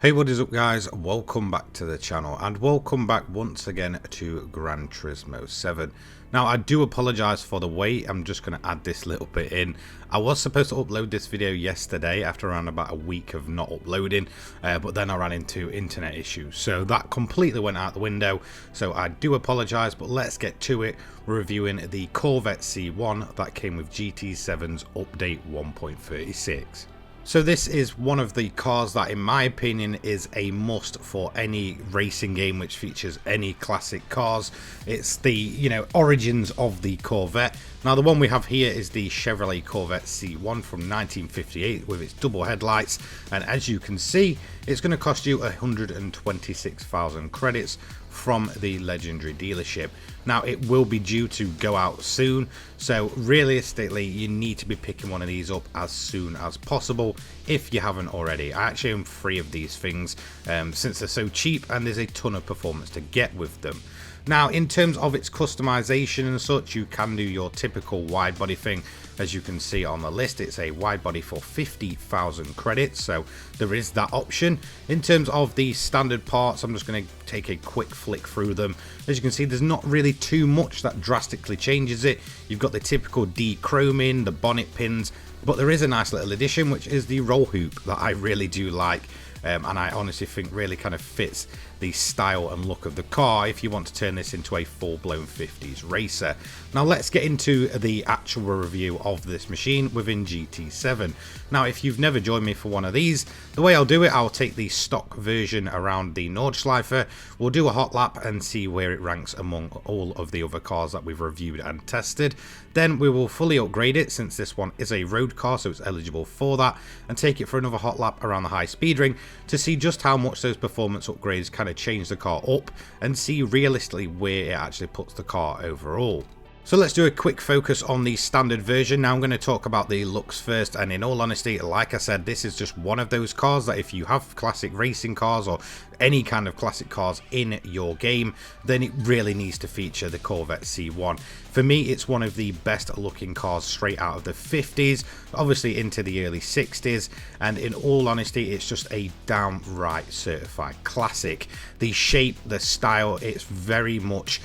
Hey, what is up guys? Welcome back to the channel and welcome back once again to Gran Turismo 7. Now I do apologise for the wait, I'm just going to add this little bit in. I was supposed to upload this video yesterday after around about a week of not uploading, but then I ran into internet issues, so that completely went out the window, so I do apologise, but let's get to it. We're reviewing the Corvette C1 that came with GT7's update 1.36. So this is one of the cars that in my opinion is a must for any racing game which features any classic cars. It's the, origins of the Corvette. Now the one we have here is the Chevrolet Corvette C1 from 1958 with its double headlights, and as you can see it's going to cost you 126,000 credits from the legendary dealership. Now it will be due to go out soon, so realistically you need to be picking one of these up as soon as possible if you haven't already. I actually own 3 of these things since they're so cheap and there's a ton of performance to get with them. Now in terms of its customization and such, you can do your typical wide body thing. As you can see on the list, it's a wide body for 50,000 credits, so there is that option. In terms of the standard parts, I'm just going to take a quick flick through them. As you can see, there's not really too much that drastically changes it. You've got the typical de-chroming, the bonnet pins, but there is a nice little addition, which is the roll hoop that I really do like. And I honestly think really kind of fits the style and look of the car if you want to turn this into a full-blown 50s racer. Now let's get into the actual review of this machine within GT7. Now if you've never joined me for one of these, the way I'll do it, I'll take the stock version around the Nordschleife, we'll do a hot lap and see where it ranks among all of the other cars that we've reviewed and tested. Then we will fully upgrade it, since this one is a road car so it's eligible for that, and take it for another hot lap around the high speed ring to see just how much those performance upgrades kind of change the car up and see realistically where it actually puts the car overall. So let's do a quick focus on the standard version. Now I'm going to talk about the looks first, and in all honesty, like I said, this is just one of those cars that if you have classic racing cars or any kind of classic cars in your game, then it really needs to feature the Corvette C1. For me, it's one of the best looking cars straight out of the 50s, obviously into the early 60s, and in all honesty, it's just a downright certified classic. The shape, the style, it's very much,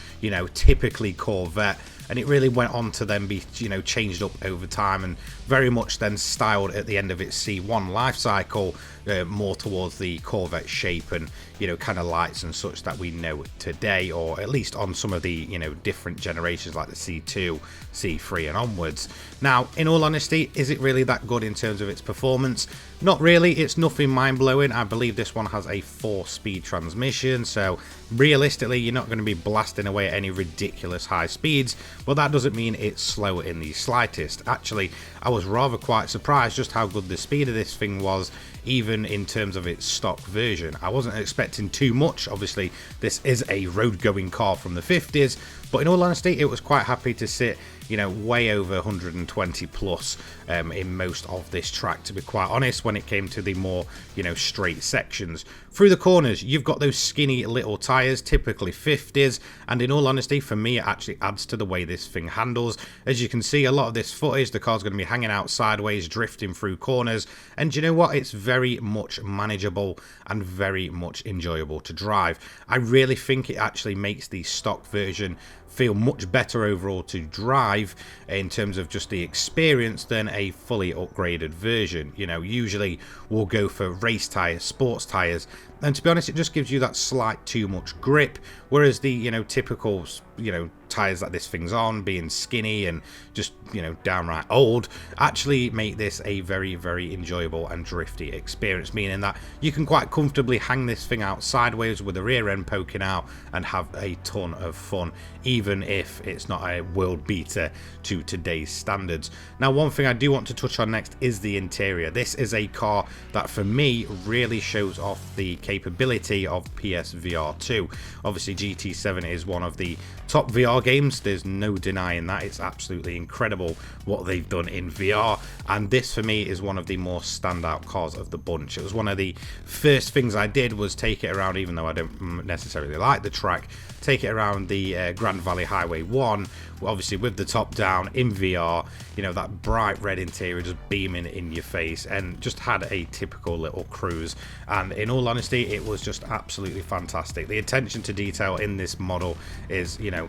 typically Corvette, and it really went on to then be, changed up over time and very much then styled at the end of its C1 life cycle more towards the Corvette shape and, kind of lights and such that we know today, or at least on some of the, different generations like the C2, C3 and onwards. Now, in all honesty, is it really that good in terms of its performance? Not really. It's nothing mind-blowing. I believe this one has a 4-speed transmission, so realistically you're not going to be blasting away at any ridiculous high speeds, but that doesn't mean it's slow in the slightest. Actually, I was rather quite surprised just how good the speed of this thing was, even in terms of its stock version. I wasn't expecting too much. Obviously this is a road going car from the 50s, but in all honesty it was quite happy to sit way over 120 plus in most of this track, to be quite honest, when it came to the more straight sections. Through the corners you've got those skinny little tires, typically 50s, and in all honesty for me it actually adds to the way this thing handles. As you can see, a lot of this footage, the car's going to be hanging out sideways, drifting through corners, and you know what, it's very much manageable and very much enjoyable to drive. I really think it actually makes the stock version feel much better overall to drive in terms of just the experience than a fully upgraded version. Usually we'll go for race tires, sports tires, and to be honest it just gives you that slight too much grip, whereas the typical tires that this thing's on, being skinny and just downright old, actually make this a very, very enjoyable and drifty experience, meaning that you can quite comfortably hang this thing out sideways with the rear end poking out and have a ton of fun, even if it's not a world beater to today's standards. Now one thing I do want to touch on next is the interior. This is a car that for me really shows off the capability of PSVR 2. Obviously GT7 is one of the top VR games, there's no denying that. It's absolutely incredible what they've done in VR, and this for me is one of the more standout cars of the bunch. It was one of the first things I did was take it around, even though I don't necessarily like the track, take it around the Grand Valley Highway 1, obviously with the top down in VR, you know, that bright red interior just beaming in your face, and just had a typical little cruise. And in all honesty, it was just absolutely fantastic. The attention to detail in this model is, you know,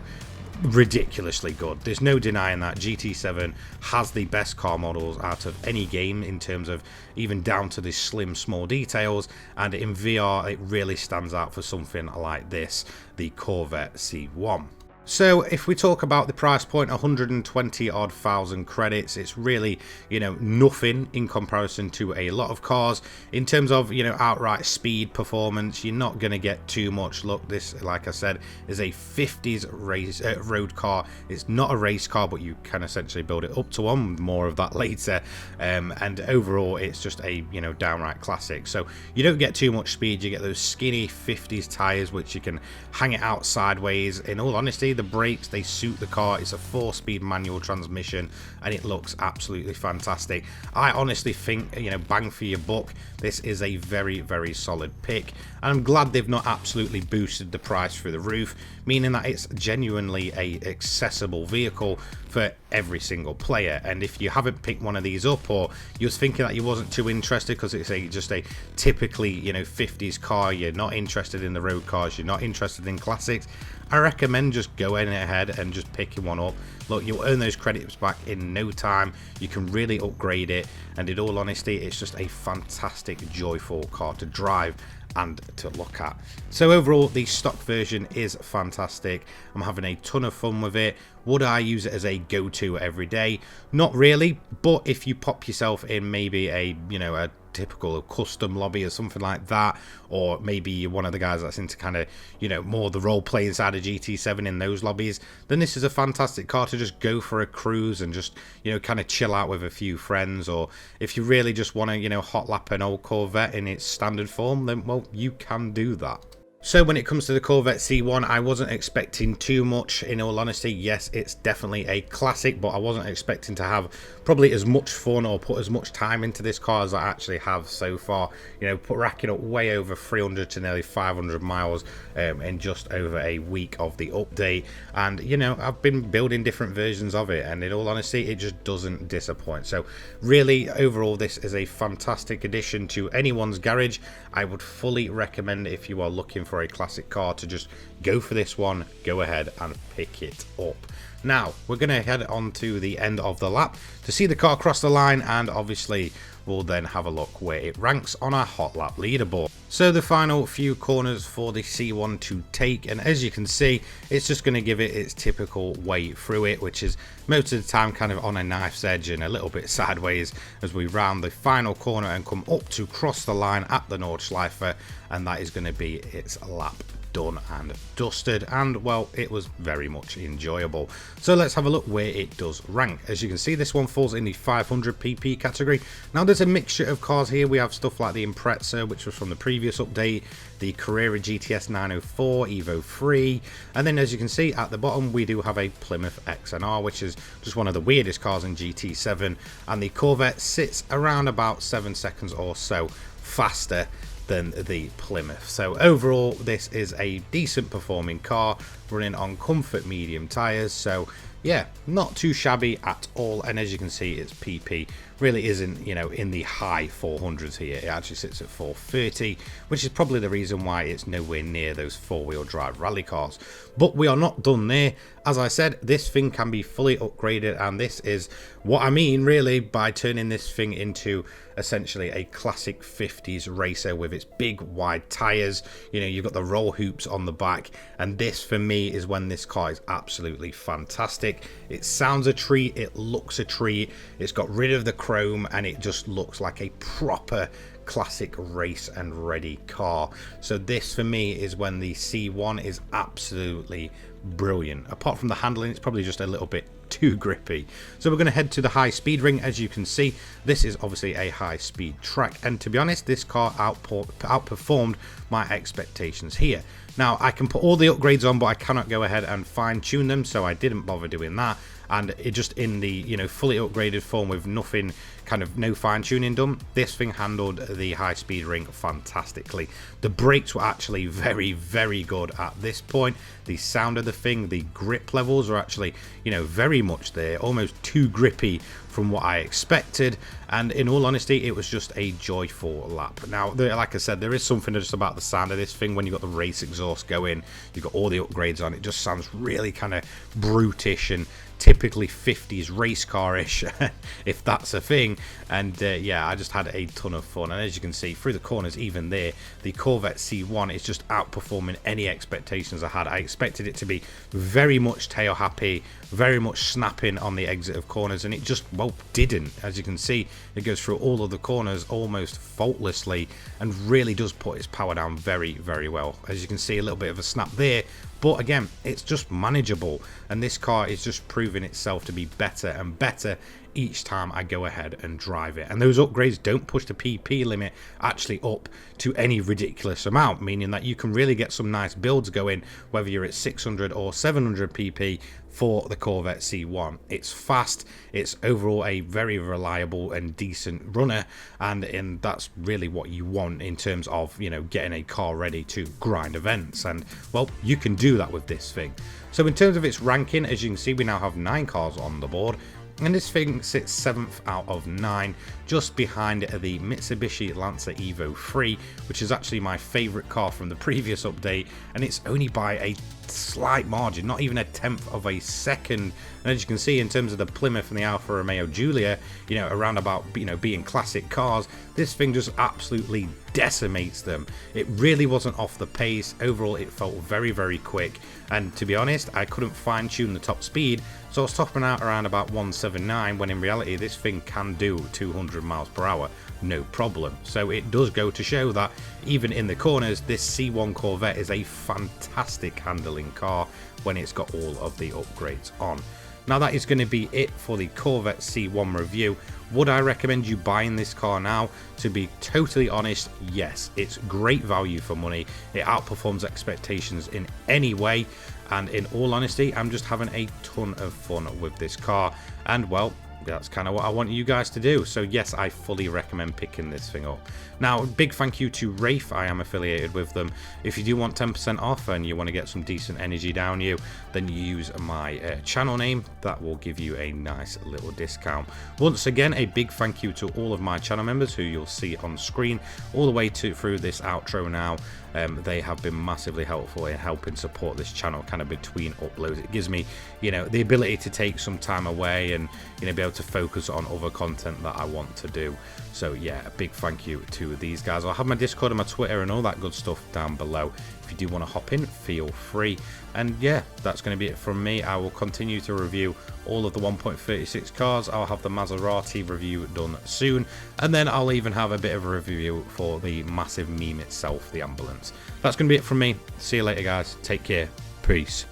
ridiculously good. There's no denying that GT7 has the best car models out of any game in terms of even down to the slim small details, and in VR it really stands out for something like this, the Corvette C1. So if we talk about the price point, 120 odd thousand credits, it's really, you know, nothing in comparison to a lot of cars. In terms of, you know, outright speed performance, you're not going to get too much. Look, this, like I said, is a 50s race road car. It's not a race car, but you can essentially build it up to one. More of that later. And overall, it's just a, you know, downright classic. So you don't get too much speed. You get those skinny 50s tires, which you can hang it out sideways. In all honesty, the brakes, they suit the car. It's a 4-speed manual transmission and it looks absolutely fantastic. I honestly think, you know, bang for your buck, this is a very, very solid pick, and I'm glad they've not absolutely boosted the price through the roof, meaning that it's genuinely a accessible vehicle for every single player. And if you haven't picked one of these up, or you're thinking that you wasn't too interested because it's just a typically, you know, 50s car, you're not interested in the road cars, you're not interested in classics, I recommend just going ahead and just picking one up. Look, you'll earn those credits back in no time. You can really upgrade it, and in all honesty, it's just a fantastic, joyful car to drive and to look at. So overall, the stock version is fantastic. I'm having a ton of fun with it. Would I use it as a go-to every day? Not really, but if you pop yourself in maybe a, you know, a typical custom lobby or something like that, or maybe you're one of the guys that's into kind of, you know, more the role playing side of GT7 in those lobbies, then this is a fantastic car to just go for a cruise and just, you know, kind of chill out with a few friends. Or if you really just want to, you know, hot lap an old Corvette in its standard form, then well, you can do that. So when it comes to the Corvette C1, I wasn't expecting too much, in all honesty. Yes, it's definitely a classic, but I wasn't expecting to have probably as much fun or put as much time into this car as I actually have so far. You know, racking up way over 300 to nearly 500 miles in just over a week of the update. And, you know, I've been building different versions of it, and in all honesty, it just doesn't disappoint. So really, overall, this is a fantastic addition to anyone's garage. I would fully recommend, if you are looking for a classic car, to just go for this one. Go ahead and pick it up. Now we're going to head on to the end of the lap to see the car cross the line, and obviously we'll then have a look where it ranks on our hot lap leaderboard. So the final few corners for the C1 to take, and as you can see, it's just going to give it its typical way through it, which is most of the time kind of on a knife's edge and a little bit sideways as we round the final corner and come up to cross the line at the Nordschleife, and that is going to be its lap done and dusted. And well, it was very much enjoyable. So let's have a look where it does rank. As you can see, this one falls in the 500 pp category. Now there's a mixture of cars here. We have stuff like the Impreza, which was from the previous update, the Carrera GTS 904 Evo 3, and then as you can see at the bottom we do have a Plymouth XNR, which is just one of the weirdest cars in GT7, and the Corvette sits around about 7 seconds or so faster than the Plymouth. So overall, this is a decent performing car running on comfort medium tires. So yeah, not too shabby at all. And as you can see, its PP really isn't, you know, in the high 400s here. It actually sits at 430, which is probably the reason why it's nowhere near those four-wheel drive rally cars. But we are not done there. As I said, this thing can be fully upgraded, and this is what I mean really by turning this thing into essentially a classic 50s racer with its big wide tires. You know, you've got the roll hoops on the back, and this for me is when this car is absolutely fantastic. It sounds a treat, it looks a treat, it's got rid of the chrome, and it just looks like a proper classic race and ready car. So this for me is when the C1 is absolutely brilliant. Apart from the handling, it's probably just a little bit too grippy. So we're going to head to the high speed ring. As you can see, this is obviously a high speed track, and to be honest, this car outperformed my expectations here. Now I can put all the upgrades on, but I cannot go ahead and fine tune them, so I didn't bother doing that. and it just in the, you know, fully upgraded form with nothing, kind of no fine tuning done, this thing handled the high speed ring fantastically. The brakes were actually very, very good at this point. The sound of the thing, the grip levels are actually, you know, very much there, almost too grippy from what I expected, and in all honesty it was just a joyful lap. Now like I said, there is something just about the sound of this thing when you got the race exhaust going, you've got all the upgrades on, it just sounds really kind of brutish and typically 50s race car-ish, if that's a thing. And yeah, I just had a ton of fun, and as you can see through the corners, even there, the Corvette C1 is just outperforming any expectations I had. I expected it to be very much tail happy, very much snapping on the exit of corners, and it just, well, didn't. As you can see, it goes through all of the corners almost faultlessly and really does put its power down very, very well. As you can see, a little bit of a snap there, but again, it's just manageable, and this car is just proving itself to be better and better each time I go ahead and drive it. And those upgrades don't push the PP limit actually up to any ridiculous amount, meaning that you can really get some nice builds going, whether you're at 600 or 700 PP for the Corvette C1. It's fast, it's overall a very reliable and decent runner, and that's really what you want in terms of, you know, getting a car ready to grind events. And well, you can do that with this thing. So in terms of its ranking, as you can see, we now have 9 cars on the board, and this thing sits 7th out of 9, just behind the Mitsubishi Lancer Evo 3, which is actually my favourite car from the previous update, and it's only by a slight margin, not even a 1/10 of a second. And as you can see, in terms of the Plymouth and the Alfa Romeo Giulia, you know, around about, you know, being classic cars, this thing just absolutely decimates them. It really wasn't off the pace. Overall, it felt very, very quick, and to be honest, I couldn't fine tune the top speed, so I was topping out around about 179, when in reality this thing can do 200 miles per hour no problem. So it does go to show that even in the corners, this C1 Corvette is a fantastic handling car when it's got all of the upgrades on. Now that is going to be it for the Corvette C1 review. Would I recommend you buying this car now? To be totally honest, yes. It's great value for money. It outperforms expectations in any way, and in all honesty, I'm just having a ton of fun with this car, and well, that's kind of what I want you guys to do. So yes, I fully recommend picking this thing up. Now, big thank you to Wraith. I am affiliated with them. If you do want 10% off and you want to get some decent energy down you, then you use my channel name. That will give you a nice little discount. Once again, a big thank you to all of my channel members who you'll see on screen all the way through this outro now. They have been massively helpful in helping support this channel kind of between uploads. It gives me, you know, the ability to take some time away and, you know, be able to focus on other content that I want to do. So yeah, a big thank you to these guys. I'll have my Discord and my Twitter and all that good stuff down below. If you do want to hop in, feel free. And yeah, that's going to be it from me. I will continue to review all of the 1.36 cars. I'll have the Maserati review done soon, and then I'll even have a bit of a review for the massive meme itself, the ambulance. That's going to be it from me. See you later, guys. Take care. Peace.